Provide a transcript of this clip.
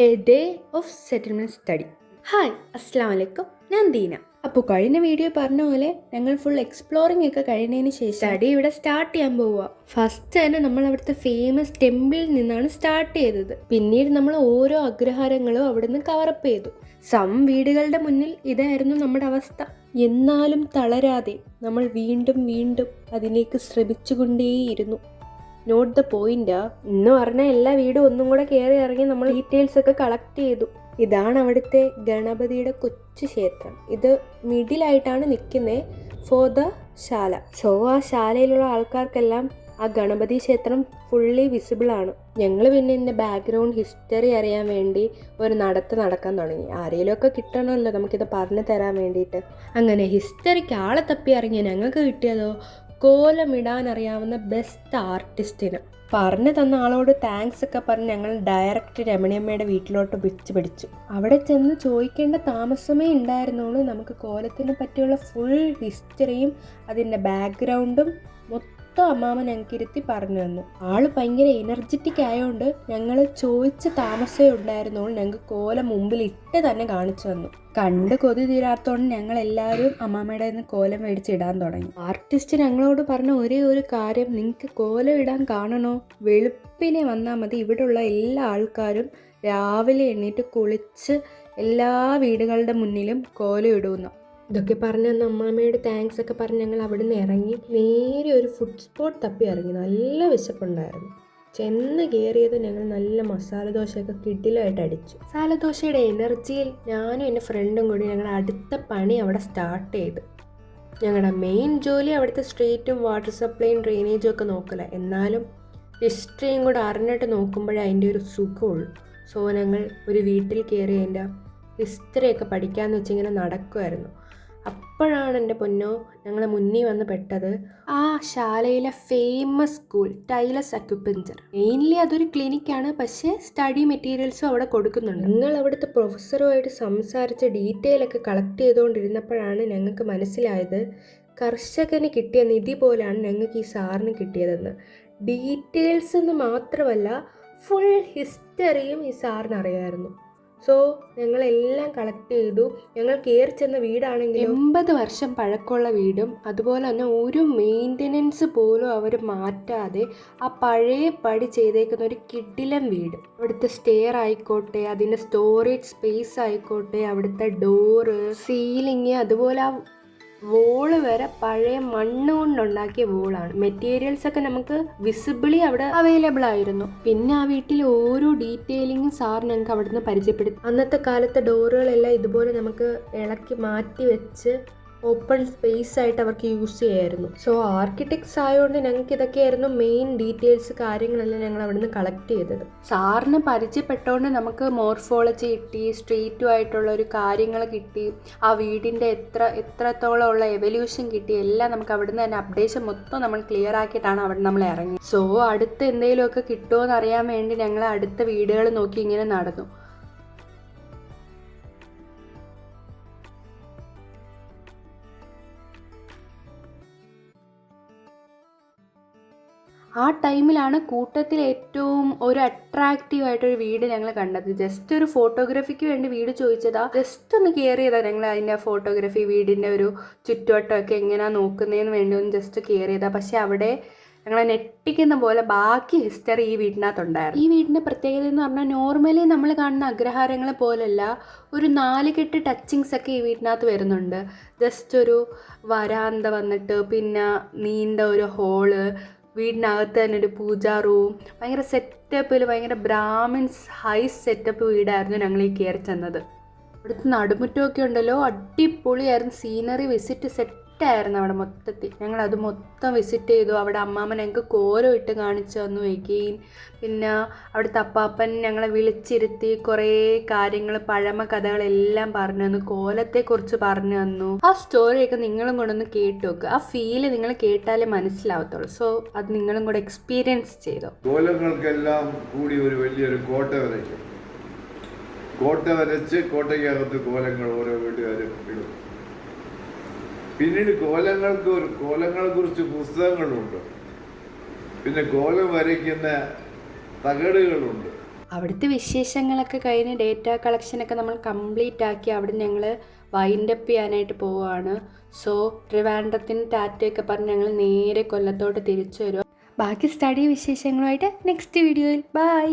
A day of settlement study. Hi, അസ്സാം വലൈക്കും. ഞാൻ ദീന. അപ്പോൾ കഴിഞ്ഞ വീഡിയോ പറഞ്ഞ പോലെ ഞങ്ങൾ ഫുൾ എക്സ്പ്ലോറിംഗ് ഒക്കെ കഴിഞ്ഞതിന് ശേഷം സ്റ്റഡി ഇവിടെ സ്റ്റാർട്ട് ചെയ്യാൻ പോവുക. ഫസ്റ്റ് തന്നെ നമ്മൾ അവിടുത്തെ ഫേമസ് ടെമ്പിളിൽ നിന്നാണ് സ്റ്റാർട്ട് ചെയ്തത്. പിന്നീട് നമ്മൾ ഓരോ അഗ്രഹാരങ്ങളും അവിടെ നിന്ന് കവറപ്പ് ചെയ്തു. വീടുകളുടെ മുന്നിൽ ഇതായിരുന്നു നമ്മുടെ അവസ്ഥ. എന്നാലും തളരാതെ നമ്മൾ വീണ്ടും വീണ്ടും അതിലേക്ക് ശ്രമിച്ചുകൊണ്ടേയിരുന്നു. നോട്ട് ദ പോയിന്റ് എന്ന് പറഞ്ഞാൽ എല്ലാ വീടും ഒന്നും കൂടെ കയറി ഇറങ്ങി നമ്മൾ ഡീറ്റെയിൽസ് ഒക്കെ കളക്ട് ചെയ്തു. ഇതാണ് അവിടുത്തെ ഗണപതിയുടെ കൊച്ചു ക്ഷേത്രം. ഇത് മിഡിലായിട്ടാണ് നിൽക്കുന്നത് ഫോർ ദ ശാല. സോ ആ ശാലയിലുള്ള ആൾക്കാർക്കെല്ലാം ആ ഗണപതി ക്ഷേത്രം ഫുള്ളി വിസിബിൾ ആണ്. ഞങ്ങൾ പിന്നെ ഇതിൻ്റെ ബാക്ക്ഗ്രൗണ്ട് ഹിസ്റ്ററി അറിയാൻ വേണ്ടി ഒരു നടക്കാൻ തുടങ്ങി. ആരെങ്കിലുമൊക്കെ കിട്ടണമല്ലോ നമുക്കിത് പറഞ്ഞു തരാൻ വേണ്ടിയിട്ട്. അങ്ങനെ ഹിസ്റ്ററിക്ക് ആളെ തപ്പി ഇറങ്ങിയ ഞങ്ങൾക്ക് കിട്ടിയതോ കോലമിടാൻ അറിയാവുന്ന ബെസ്റ്റ് ആർട്ടിസ്റ്റിന്. പറഞ്ഞു തന്ന ആളോട് താങ്ക്സ് ഒക്കെ പറഞ്ഞ് ഞങ്ങൾ ഡയറക്റ്റ് രമണിയമ്മയുടെ വീട്ടിലോട്ട് പിടിച്ചു. അവിടെ ചെന്ന് ചോദിക്കേണ്ട താമസമേ ഉണ്ടായിരുന്നുള്ളൂ. നമുക്ക് കോലത്തിനെ പറ്റിയുള്ള ഫുൾ ഹിസ്റ്ററിയും അതിൻ്റെ ബാക്ക്ഗ്രൗണ്ടും മൊത്തം അമ്മാമ്മ ഞങ്ങൾക്ക് ഇരുത്തി പറഞ്ഞു തന്നു. ആള് ഭയങ്കര എനർജറ്റിക് ആയതുകൊണ്ട് ഞങ്ങൾ ചോദിച്ച താമസമേ ഉണ്ടായിരുന്നുള്ളൂ. ഞങ്ങൾക്ക് കോലം മുമ്പിൽ ഇട്ട് തന്നെ കാണിച്ചു തന്നു. കണ്ട് കൊതി തീരാത്തോണ്ട് ഞങ്ങൾ എല്ലാവരും അമ്മാമ്മയുടെ നിന്ന് കോലം മേടിച്ചിടാൻ തുടങ്ങി. ആർട്ടിസ്റ്റ് ഞങ്ങളോട് പറഞ്ഞ ഒരേ ഒരു കാര്യം, നിങ്ങൾക്ക് കോലം ഇടാൻ കാണണോ വെളുപ്പിനെ വന്നാൽ മതി. ഇവിടെയുള്ള എല്ലാ ആൾക്കാരും രാവിലെ എണ്ണീറ്റ് കുളിച്ച് എല്ലാ വീടുകളുടെ മുന്നിലും കോലം ഇടുന്നു. ഇതൊക്കെ പറഞ്ഞ് തന്ന അമ്മാമ്മയുടെ താങ്ക്സ് ഒക്കെ പറഞ്ഞ് ഞങ്ങൾ അവിടെ നിന്ന് ഇറങ്ങി നേരെ ഒരു ഫുഡ് സ്പോട്ട് തപ്പി ഇറങ്ങി. നല്ല വിശപ്പുണ്ടായിരുന്നു. ചെന്ന് കയറിയത് ഞങ്ങൾ നല്ല മസാല ദോശയൊക്കെ കിടിലായിട്ട് അടിച്ചു. മസാല ദോശയുടെ എനർജിയിൽ ഞാനും എൻ്റെ ഫ്രണ്ടും കൂടി ഞങ്ങളുടെ അടുത്ത പണി അവിടെ സ്റ്റാർട്ട് ചെയ്തു. ഞങ്ങളുടെ മെയിൻ ജോലി അവിടുത്തെ സ്ട്രീറ്റും വാട്ടർ സപ്ലൈയും ഡ്രെയിനേജും ഒക്കെ നോക്കില്ല. എന്നാലും ഹിസ്റ്ററിയും കൂടെ അറിഞ്ഞിട്ട് നോക്കുമ്പോഴേ അതിൻ്റെ ഒരു സുഖമുള്ളൂ. സോ ഞങ്ങൾ ഒരു വീട്ടിൽ കയറി അതിൻ്റെ ഹിസ്റ്ററിയൊക്കെ പഠിക്കാമെന്ന് വെച്ചിങ്ങനെ നടക്കുമായിരുന്നു. അപ്പോഴാണ് എൻ്റെ പൊന്നോ ഞങ്ങൾ മുന്നിൽ വന്ന് പെട്ടത് ആ ശാലയിലെ ഫേമസ് സ്കൂൾ ടൈലസ് അക്യുപഞ്ചർ. മെയിൻലി അതൊരു ക്ലിനിക്കാണ്, പക്ഷേ സ്റ്റഡി മെറ്റീരിയൽസും അവിടെ കൊടുക്കുന്നുണ്ട്. ഞങ്ങൾ അവിടുത്തെ പ്രൊഫസറുമായിട്ട് സംസാരിച്ച് ഡീറ്റെയിൽ ഒക്കെ കളക്ട് ചെയ്തുകൊണ്ടിരുന്നപ്പോഴാണ് ഞങ്ങൾക്ക് മനസ്സിലായത് കർഷകന് കിട്ടിയ നിധി പോലാണ് ഞങ്ങൾക്ക് ഈ സാറിന് കിട്ടിയതെന്ന്. ഡീറ്റെയിൽസ് എന്ന് മാത്രമല്ല ഫുൾ ഹിസ്റ്ററിയും ഈ സാറിന് അറിയാമായിരുന്നു. സോ ഞങ്ങളെല്ലാം കളക്ട് ചെയ്തു. ഞങ്ങൾ കയറി ചെന്ന വീടാണെങ്കിൽ 80 വർഷം പഴക്കമുള്ള വീടും അതുപോലെ തന്നെ ഒരു മെയിൻ്റനൻസ് പോലും അവർ മാറ്റാതെ ആ പഴയ പടി ചെയ്തേക്കുന്ന ഒരു കിടിലൻ വീട്. അവിടുത്തെ സ്റ്റെയർ ആയിക്കോട്ടെ, അതിൻ്റെ സ്റ്റോറേജ് സ്പേസ് ആയിക്കോട്ടെ, അവിടുത്തെ ഡോറ്, സീലിങ്, അതുപോലെ ആ വോള് വരെ പഴയ മണ്ണ് കൊണ്ടുണ്ടാക്കിയ വോളാണ്. മെറ്റീരിയൽസ് ഒക്കെ നമുക്ക് വിസിബിളി അവിടെ അവൈലബിൾ ആയിരുന്നു. പിന്നെ ആ വീട്ടിൽ ഓരോ ഡീറ്റെയിലിങ്ങും സാർ ഞങ്ങൾക്ക് അവിടെ നിന്ന് പരിചയപ്പെടുത്തി. അന്നത്തെ കാലത്തെ ഡോറുകളെല്ലാം ഇതുപോലെ നമുക്ക് ഇളക്കി മാറ്റി വെച്ച് ഓപ്പൺ സ്പേസ് ആയിട്ട് അവർക്ക് യൂസ് ചെയ്യായിരുന്നു. സോ ആർക്കിടെക്ട്സ് ആയതുകൊണ്ട് ഞങ്ങൾക്ക് ഇതൊക്കെയായിരുന്നു മെയിൻ ഡീറ്റെയിൽസ്, കാര്യങ്ങളെല്ലാം ഞങ്ങൾ അവിടെ നിന്ന് കളക്ട് ചെയ്തത്. സാറിന് പരിചയപ്പെട്ടതുകൊണ്ട് നമുക്ക് മോർഫോളജി കിട്ടി, സ്ട്രീറ്റുമായിട്ടുള്ള ഒരു കാര്യങ്ങൾ കിട്ടി, ആ വീടിൻ്റെ എത്രത്തോളം ഉള്ള എവല്യൂഷൻ കിട്ടി, എല്ലാം നമുക്ക് അവിടെ നിന്ന് തന്നെ അപ്ഡേഷൻ മൊത്തം നമ്മൾ ക്ലിയർ ആക്കിയിട്ടാണ് അവിടെ നമ്മൾ ഇറങ്ങി. സോ അടുത്ത് എന്തെങ്കിലുമൊക്കെ കിട്ടുമോ എന്നറിയാൻ വേണ്ടി ഞങ്ങൾ അടുത്ത വീടുകൾ നോക്കി ഇങ്ങനെ നടന്നു. ആ ടൈമിലാണ് കൂട്ടത്തിൽ ഏറ്റവും ഒരു അട്രാക്റ്റീവായിട്ടൊരു വീട് ഞങ്ങൾ കണ്ടത്. ജസ്റ്റ് ഒരു ഫോട്ടോഗ്രാഫിക്ക് വേണ്ടി വീട് ചോദിച്ചതാ. ജസ്റ്റ് ഒന്ന് കയറിയതാ ഞങ്ങൾ അതിൻ്റെ ഫോട്ടോഗ്രാഫി, വീടിൻ്റെ ഒരു ചുറ്റുവട്ടമൊക്കെ എങ്ങനെയാണ് നോക്കുന്നതെന്ന് വേണ്ടി ഒന്ന് ജസ്റ്റ് കയറിയതാ. പക്ഷെ അവിടെ ഞങ്ങളെ ഞെട്ടിക്കുന്ന പോലെ ബാക്കി ഹിസ്റ്ററി ഈ വീടിനകത്തുണ്ടായിരുന്നു. ഈ വീടിൻ്റെ പ്രത്യേകത എന്ന് പറഞ്ഞാൽ നോർമലി നമ്മൾ കാണുന്ന അഗ്രഹാരങ്ങളെ പോലല്ല, ഒരു 4 കെട്ട് ടച്ചിങ്സ് ഒക്കെ ഈ വീടിനകത്ത് വരുന്നുണ്ട്. ജസ്റ്റ് ഒരു വരാന്ത വന്നിട്ട് പിന്നെ നീണ്ട ഒരു ഹോള്, വീടിനകത്ത് തന്നെ ഒരു പൂജാ റൂം, ഭയങ്കര സെറ്റപ്പിൽ ഭയങ്കര ബ്രാഹ്മിൻസ് ഹൈ സെറ്റപ്പ് വീടായിരുന്നു ഞങ്ങൾ ഈ കയറി ചെന്നത്. ഇവിടുത്തെ നടുമുറ്റമൊക്കെ ഉണ്ടല്ലോ, അടിപൊളിയായിരുന്നു. സീനറി വിസിറ്റ് സെറ്റായിരുന്നു അവിടെ മൊത്തത്തിൽ. ഞങ്ങളത് മൊത്തം വിസിറ്റ് ചെയ്തു. അവിടെ അമ്മാമ്മ ഞങ്ങൾക്ക് കോലം ഇട്ട് കാണിച്ചു തന്നു എഗെയിൻ. പിന്നെ അവിടുത്തെ അപ്പാപ്പൻ ഞങ്ങളെ വിളിച്ചിരുത്തി കുറേ കാര്യങ്ങൾ, പഴമ കഥകളെല്ലാം പറഞ്ഞു തന്നു, കോലത്തെക്കുറിച്ച് പറഞ്ഞു തന്നു. ആ സ്റ്റോറിയൊക്കെ നിങ്ങളും കൂടെ ഒന്ന് കേട്ട് നോക്കുക. ആ ഫീല് നിങ്ങൾ കേട്ടാലേ മനസ്സിലാവത്തുള്ളൂ. സോ അത് നിങ്ങളും കൂടെ എക്സ്പീരിയൻസ് ചെയ്തോ. കോലങ്ങൾക്കെല്ലാം കൂടി ഒരു വലിയൊരു കോട്ട വരയ്ക്കും. കോട്ട വരച്ച് കോട്ടയ്ക്കകത്ത് കോലങ്ങൾ ഓരോ വീട്ടുകാരും ഇടും. പിന്നീട് കോലങ്ങളെ കുറിച്ച് പുസ്തകങ്ങളുണ്ട്. പിന്നെ കോലം വരയ്ക്കുന്ന തകടുകളുണ്ട്. അവിടുത്തെ വിശേഷങ്ങളൊക്കെ കഴിഞ്ഞ് ഡേറ്റ കളക്ഷനൊക്കെ നമ്മൾ കംപ്ലീറ്റ് ആക്കി അവിടെ ഞങ്ങൾ വൈൻഡപ്പ് ചെയ്യാനായിട്ട് പോവുകയാണ്. സോ ട്രിവാൻഡ്രത്തിന് ടാറ്റയൊക്കെ പറഞ്ഞ് ഞങ്ങൾ നേരെ കൊല്ലത്തോട്ട് തിരിച്ചു വരും. ബാക്കി സ്റ്റഡി വിശേഷങ്ങളുമായിട്ട് നെക്സ്റ്റ് വീഡിയോയിൽ. ബൈ.